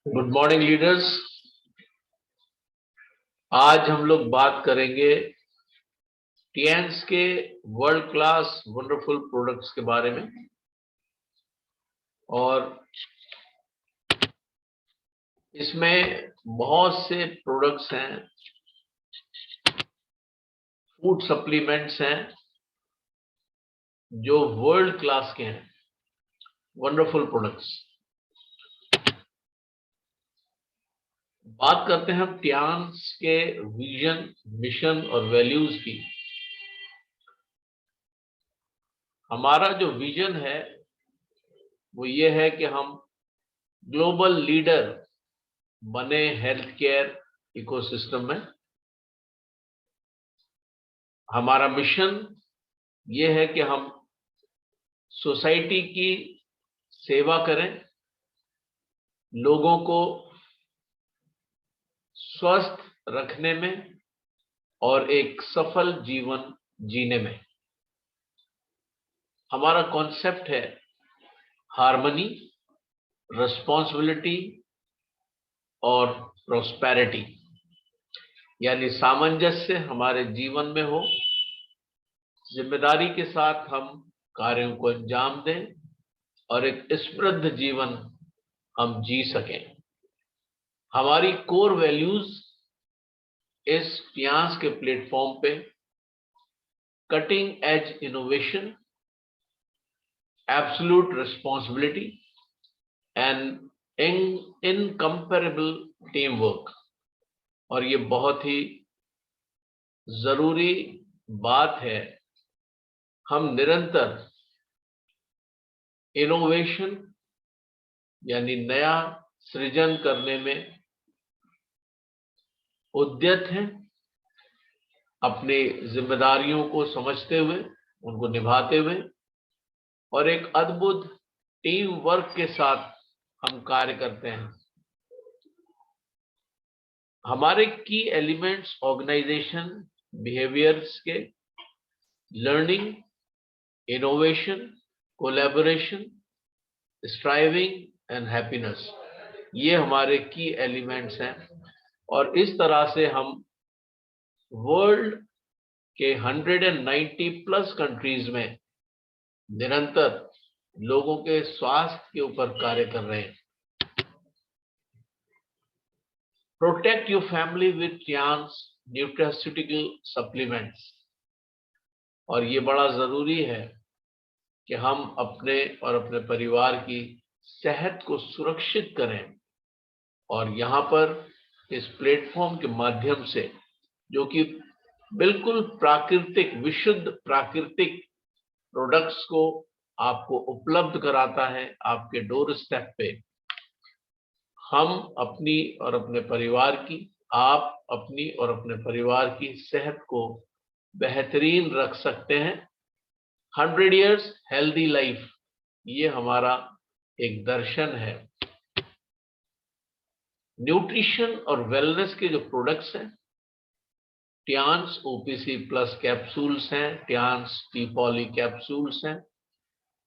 Good morning leaders. आज हम लोग बात करेंगे टिएंस के वर्ल्ड क्लास वंडरफुल प्रोडक्ट्स के बारे में। और इसमें बहुत से प्रोडक्ट्स हैं, फूड सप्लीमेंट्स हैं जो वर्ल्ड क्लास के हैं, वंडरफुल प्रोडक्ट्स। बात करते हैं हम टिएंस के विजन, मिशन और वैल्यूज की। हमारा जो विजन है वो ये है कि हम ग्लोबल लीडर बने हेल्थ केयर इकोसिस्टम में। हमारा मिशन ये है कि हम सोसाइटी की सेवा करें, लोगों को स्वस्थ रखने में और एक सफल जीवन जीने में। हमारा कॉन्सेप्ट है हार्मनी, रिस्पॉन्सिबिलिटी और प्रोस्पेरिटी, यानी सामंजस्य हमारे जीवन में हो, जिम्मेदारी के साथ हम कार्यों को अंजाम दें और एक समृद्ध जीवन हम जी सकें। हमारी कोर वैल्यूज इस टिएंस के प्लेटफॉर्म पे cutting edge innovation, absolute responsibility and incomparable team work. और ये बहुत ही जरूरी बात है, हम निरंतर इनोवेशन यानी नया सृजन करने में उद्यत हैं, अपनी जिम्मेदारियों को समझते हुए उनको निभाते हुए और एक अद्भुत टीम वर्क के साथ हम कार्य करते हैं। हमारे की एलिमेंट्स ऑर्गेनाइजेशन बिहेवियर्स के learning, innovation, collaboration, striving and happiness, ये हमारे की एलिमेंट्स हैं। और इस तरह से हम वर्ल्ड के 190 प्लस कंट्रीज में निरंतर लोगों के स्वास्थ्य के ऊपर कार्य कर रहे हैं। Protect your family with Tiens nutraceutical supplements. और ये बड़ा जरूरी है कि हम अपने और अपने परिवार की सेहत को सुरक्षित करें। और यहाँ पर इस प्लेटफॉर्म के माध्यम से, जो कि बिल्कुल प्राकृतिक, विशुद्ध प्राकृतिक प्रोडक्ट्स को आपको उपलब्ध कराता है आपके डोर स्टेप पे, हम अपनी और अपने परिवार की, आप अपनी और अपने परिवार की सेहत को बेहतरीन रख सकते हैं। 100 इयर्स हेल्दी लाइफ, ये हमारा एक दर्शन है। न्यूट्रिशन और वेलनेस के जो प्रोडक्ट्स हैं, टिएंस ओपीसी प्लस कैप्सूल्स हैं, टिएंस टी पॉली कैप्सूल्स हैं,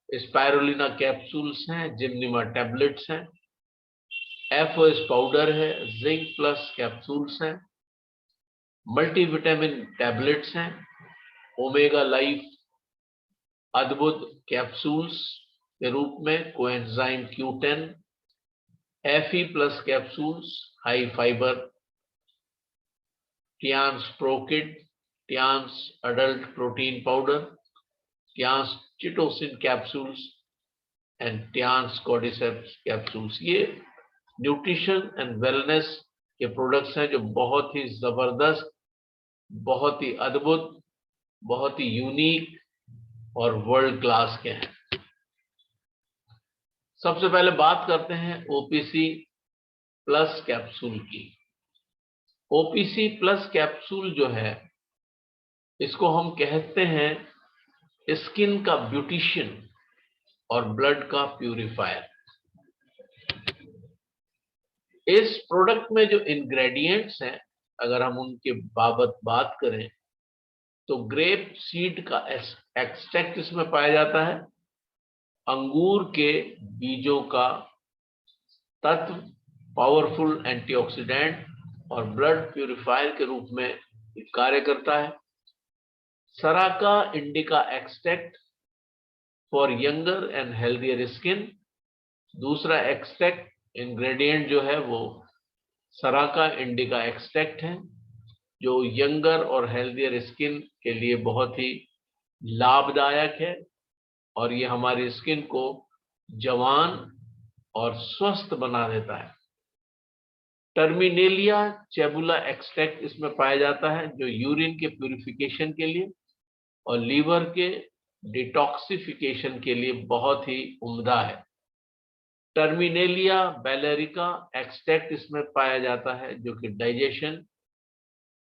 स्पाइरुलिना कैप्सूल्स हैं, जिम्निमा टैबलेट्स हैं, एफओएस पाउडर है, जिंक प्लस कैप्सूल्स हैं, मल्टीविटामिन टैबलेट्स हैं, ओमेगा लाइफ अद्भुत कैप्सूल्स के रूप में, coenzyme Q10, FE plus capsules high fibre, Tiens Prokid, Tiens adult protein powder, Tiens chitosan capsules and Tiens cordyceps capsules. ये nutrition and wellness के products हैं जो बहुत ही जबरदस्त, बहुत ही अद्भुत, बहुत ही यूनिक और वर्ल्ड क्लास के हैं। सबसे पहले बात करते हैं ओपीसी प्लस कैप्सूल की। ओपीसी प्लस कैप्सूल जो है, इसको हम कहते हैं स्किन का ब्यूटिशियन और ब्लड का प्यूरिफायर। इस प्रोडक्ट में जो इंग्रेडिएंट्स हैं, अगर हम उनके बाबत बात करें तो ग्रेप सीड का एक्सट्रैक्ट इसमें पाया जाता है, अंगूर के बीजों का तत्व पावरफुल एंटीऑक्सीडेंट और ब्लड प्यूरिफायर के रूप में कार्य करता है। Saraca indica extract for younger and healthier skin. दूसरा एक्सट्रैक्ट इंग्रेडिएंट जो है वो सराका इंडिका एक्सट्रैक्ट है, जो यंगर और हेल्थियर स्किन के लिए बहुत ही लाभदायक है और ये हमारी स्किन को जवान और स्वस्थ बना देता है। टर्मिनेलिया चेबुला एक्सट्रैक्ट इसमें पाया जाता है, जो यूरिन के प्यूरिफिकेशन के लिए और लीवर के डिटॉक्सिफिकेशन के लिए बहुत ही उम्दा है। टर्मिनेलिया बैलेरिका एक्सट्रैक्ट इसमें पाया जाता है, जो कि डाइजेशन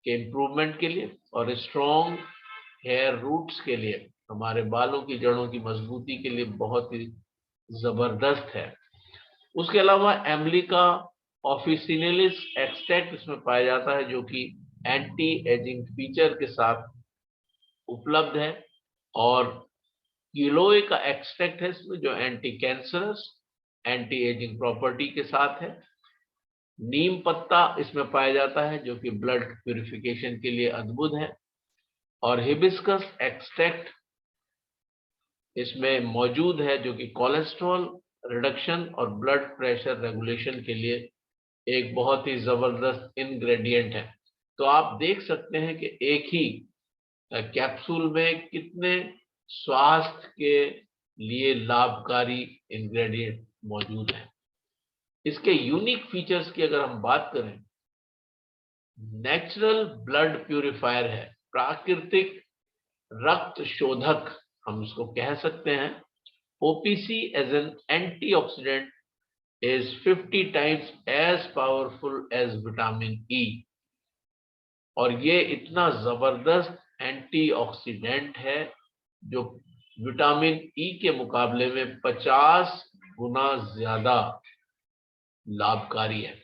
के इम्प्रूवमेंट के लिए और स्ट्रॉन्ग हेयर रूट्स के लिए, हमारे बालों की जड़ों की मजबूती के लिए बहुत ही जबरदस्त है। उसके अलावा एम्लिका ऑफिसिनेलिस एक्सट्रैक्ट इसमें पाया जाता है, जो कि एंटी एजिंग फीचर के साथ उपलब्ध है, और गिलोय का एक्सट्रैक्ट है इसमें, जो anti cancerous anti ageing property के साथ है। नीम पत्ता इसमें पाया जाता है, जो कि ब्लड प्यूरिफिकेशन के लिए अद्भुत है, और हिबिस्कस एक्सट्रैक्ट इसमें मौजूद है, जो कि कोलेस्ट्रॉल रिडक्शन और ब्लड प्रेशर रेगुलेशन के लिए एक बहुत ही जबरदस्त इंग्रेडिएंट है। तो आप देख सकते हैं कि एक ही कैप्सूल में कितने स्वास्थ्य के लिए लाभकारी इंग्रेडिएंट मौजूद है। इसके यूनिक फीचर्स की अगर हम बात करें, नेचुरल ब्लड प्यूरिफायर है, प्राकृतिक रक्त शोधक हम इसको कह सकते हैं। OPC as an antioxidant is 50 times as powerful as vitamin E, और ये इतना जबरदस्त एंटीऑक्सीडेंट है जो विटामिन E के मुकाबले में 50 गुना ज्यादा लाभकारी है।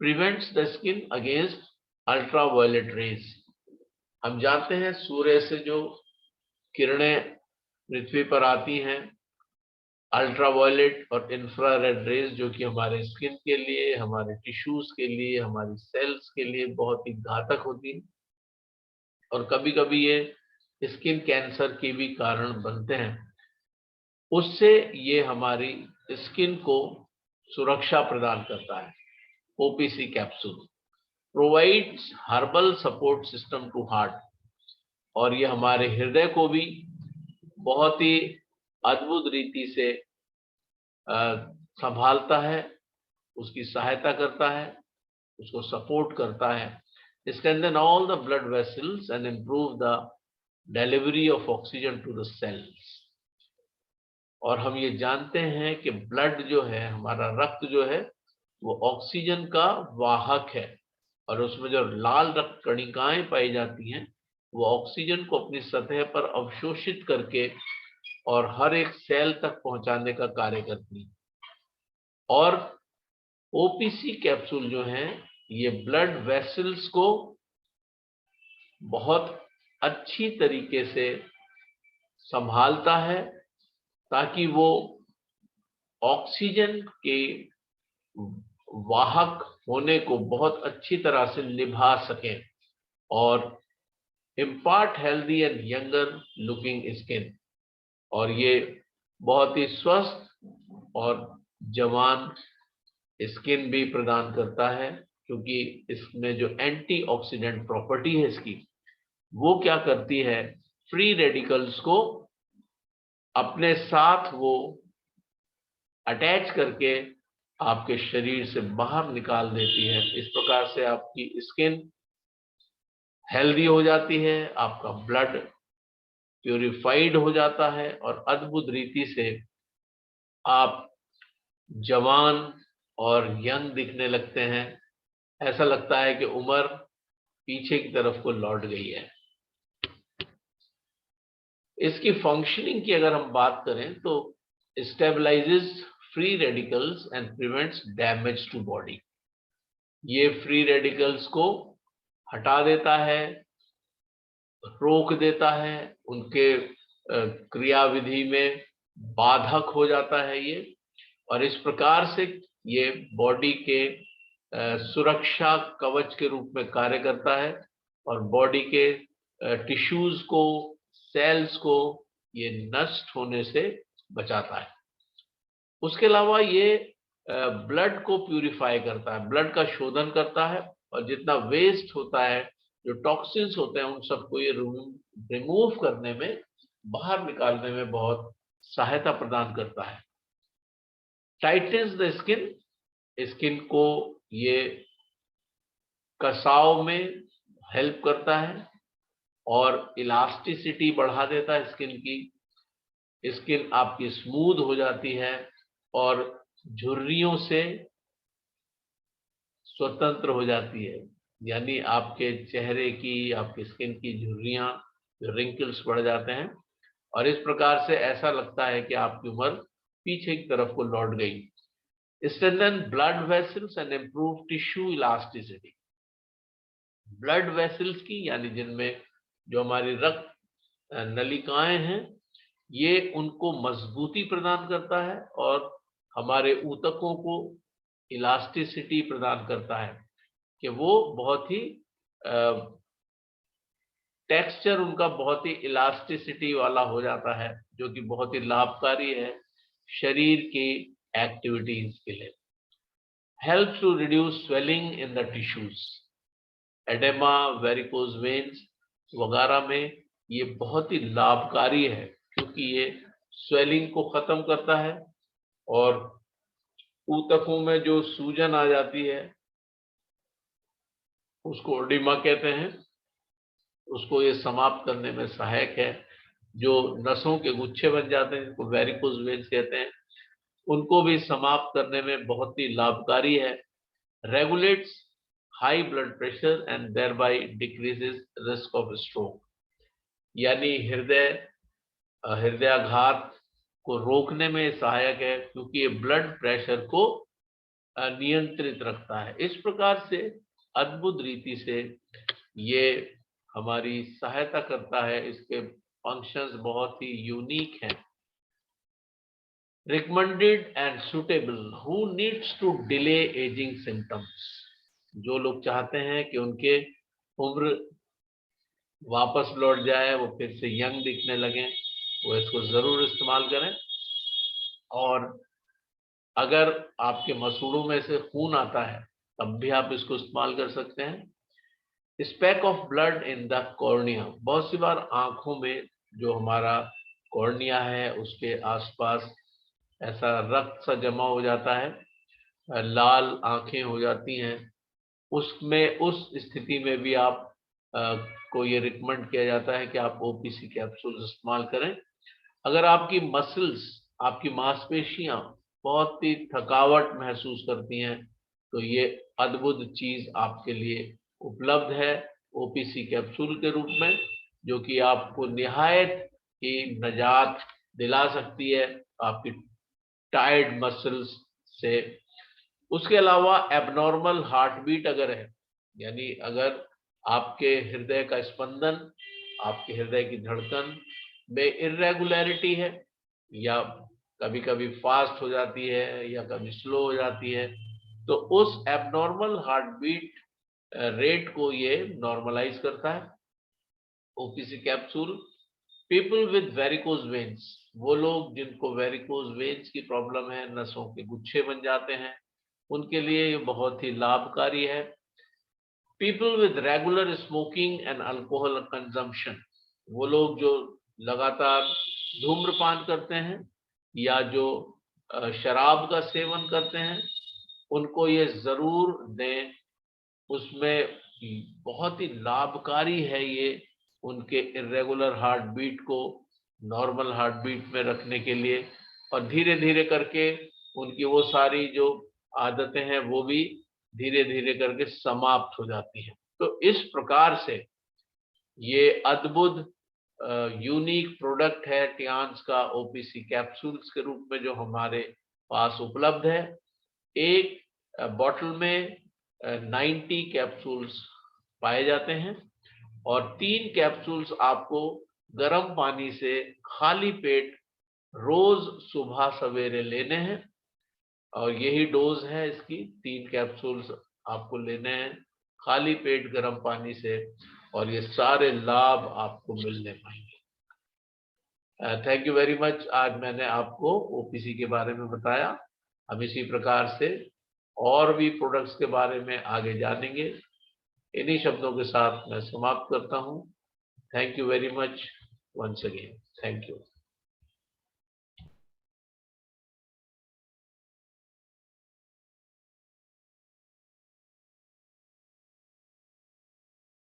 Prevents the skin against ultraviolet rays. हम जानते हैं सूर्य से जो किरणें पृथ्वी पर आती हैं, अल्ट्रावायलेट और इंफ्रारेड रेज, जो कि हमारे स्किन के लिए, हमारे टिश्यूज के लिए, हमारी सेल्स के लिए बहुत ही घातक होती है, और कभी कभी ये स्किन कैंसर के भी कारण बनते हैं। उससे ये हमारी स्किन को सुरक्षा प्रदान करता है। OPC capsule provides herbal support system to heart, और ये हमारे हृदय को भी बहुत ही अद्भुत रीति से संभालता है, उसकी सहायता करता है, उसको सपोर्ट करता है। Strengthen all the blood vessels and improve the delivery of oxygen to the cells। और हम ये जानते हैं कि ब्लड जो है, हमारा रक्त जो है, वो ऑक्सीजन का वाहक है, और उसमें जो लाल रक्त कणिकाएं पाई जाती हैं वो ऑक्सीजन को अपनी सतह पर अवशोषित करके और हर एक सेल तक पहुंचाने का कार्य करती है। और OPC कैप्सूल जो है, ये ब्लड वेसल्स को बहुत अच्छी तरीके से संभालता है, ताकि वो ऑक्सीजन के वाहक होने को बहुत अच्छी तरह से निभा सके और impart healthy and younger looking skin, और ये बहुत ही स्वस्थ और जवान स्किन भी प्रदान करता है, क्योंकि इसमें जो एंटीऑक्सीडेंट प्रॉपर्टी है इसकी, वो क्या करती है, फ्री रेडिकल्स को अपने साथ वो अटैच करके आपके शरीर से बाहर निकाल देती है। इस प्रकार से आपकी स्किन हेल्दी हो जाती है, आपका ब्लड प्यूरिफाइड हो जाता है, और अद्भुत रीति से आप जवान और यंग दिखने लगते हैं। ऐसा लगता है कि उम्र पीछे की तरफ को लौट गई है। इसकी फंक्शनिंग की अगर हम बात करें तो stabilises free radicals and prevents damage to body. ये फ्री रेडिकल्स को हटा देता है, रोक देता है, उनके क्रियाविधि में बाधक हो जाता है ये, और इस प्रकार से ये बॉडी के सुरक्षा कवच के रूप में कार्य करता है और बॉडी के टिश्यूज को, सेल्स को ये नष्ट होने से बचाता है। उसके अलावा ये ब्लड को प्यूरिफाई करता है, ब्लड का शोधन करता है और जितना वेस्ट होता है, जो टॉक्सिन्स होते हैं, उन सबको ये रिमूव करने में, बाहर निकालने में बहुत सहायता प्रदान करता है। टाइटन्स द स्किन, स्किन को ये कसाव में हेल्प करता है और इलास्टिसिटी बढ़ा देता है स्किन की। स्किन आपकी स्मूथ हो जाती है और झुर्रियों से स्वतंत्र हो जाती है, यानी आपके चेहरे की, आपकी स्किन की झुर्रियां, जो रिंकल्स बढ़ जाते हैं और इस प्रकार से ऐसा लगता है कि आपकी उम्र पीछे की तरफ को लौट गई। Strengthen blood vessels and improve tissue elasticity. Blood vessels की, यानी जिनमें जो हमारी रक्त नलिकाएं हैं, ये उनको मजबूती प्रदान करता है और हमारे ऊतकों को इलास्टिसिटी प्रदान करता है कि वो बहुत ही टेक्सचर उनका बहुत ही इलास्टिसिटी वाला हो जाता है, जो कि बहुत ही लाभकारी है शरीर की एक्टिविटीज के लिए। Helps to reduce swelling in the tissues, oedema, varicose veins वगैरह में ये बहुत ही लाभकारी है, क्योंकि ये स्वेलिंग को खत्म करता है और ऊतकों में जो सूजन आ जाती है उसको एडिमा कहते हैं, उसको ये समाप्त करने में सहायक है। जो नसों के गुच्छे बन जाते हैं, जिनको वेरिकोज वेन्स कहते हैं, उनको भी समाप्त करने में बहुत ही लाभकारी है। Regulates high blood pressure and thereby decreases risk of stroke, यानी हृदयाघात को रोकने में सहायक है, क्योंकि ये ब्लड प्रेशर को नियंत्रित रखता है। इस प्रकार से अद्भुत रीति से ये हमारी सहायता करता है। इसके फंक्शंस बहुत ही यूनिक हैं। Recommended and suitable, who needs to delay ageing symptoms, जो लोग चाहते हैं कि उनके उम्र वापस लौट जाए, वो फिर से यंग दिखने लगे, वो इसको जरूर इस्तेमाल करें। और अगर आपके मसूड़ों में से खून आता है, तब भी आप इसको इस्तेमाल कर सकते हैं। Speck of blood in the cornea, बहुत सी बार आंखों में जो हमारा कॉर्निया है उसके आसपास ऐसा रक्त सा जमा हो जाता है, लाल आंखें हो जाती हैं, उसमें उस स्थिति में भी आप को ये रिकमेंड किया जाता है कि आप ओपीसी कैप्सूल इस्तेमाल करें। अगर आपकी मसल्स, आपकी मांसपेशियां बहुत ही थकावट महसूस करती हैं, तो ये अद्भुत चीज आपके लिए उपलब्ध है ओपीसी कैप्सूल के रूप में, जो कि आपको निहायत ही निजात दिला सकती है आपकी टायर्ड मसल्स से। उसके अलावा एबनॉर्मल हार्ट बीट अगर है, यानी अगर आपके हृदय का स्पंदन, आपके हृदय की धड़कन में इरेगुलरिटी है, या कभी कभी फास्ट हो जाती है या कभी स्लो हो जाती है, तो उस एबनॉर्मल हार्ट बीट रेट को ये नॉर्मलाइज करता है OPC capsule. People with varicose veins, वो लोग जिनको वेरिकोज वेन्स की प्रॉब्लम है, नसों के गुच्छे बन जाते हैं, उनके लिए ये बहुत ही लाभकारी है। People with regular smoking and alcohol consumption, वो लोग जो लगातार धूम्रपान करते हैं या जो शराब का सेवन करते हैं, उनको ये जरूर दें। उसमें बहुत ही लाभकारी है ये उनके इरेगुलर हार्ट बीट को नॉर्मल हार्ट बीट में रखने के लिए, और धीरे धीरे करके उनकी वो सारी जो आदतें हैं वो भी धीरे धीरे करके समाप्त हो जाती हैं। तो इस प्रकार से ये अद्भुत यूनिक प्रोडक्ट है टियान्स का ओपीसी कैप्सूल्स के रूप में, जो हमारे पास उपलब्ध है। एक बॉटल में 90 कैप्सूल्स पाए जाते हैं और 3 कैप्सूल्स आपको गर्म पानी से खाली पेट रोज सुबह सवेरे लेने हैं। और यही डोज है इसकी, 3 कैप्सूल्स आपको लेने हैं खाली पेट गर्म पानी से, और ये सारे लाभ आपको मिलने पाएंगे। Thank you very much. आज मैंने आपको ओपीसी के बारे में बताया। हम इसी प्रकार से और भी प्रोडक्ट्स के बारे में आगे जानेंगे। इन्हीं शब्दों के साथ मैं समाप्त करता हूँ। Thank you very much once again. Thank you.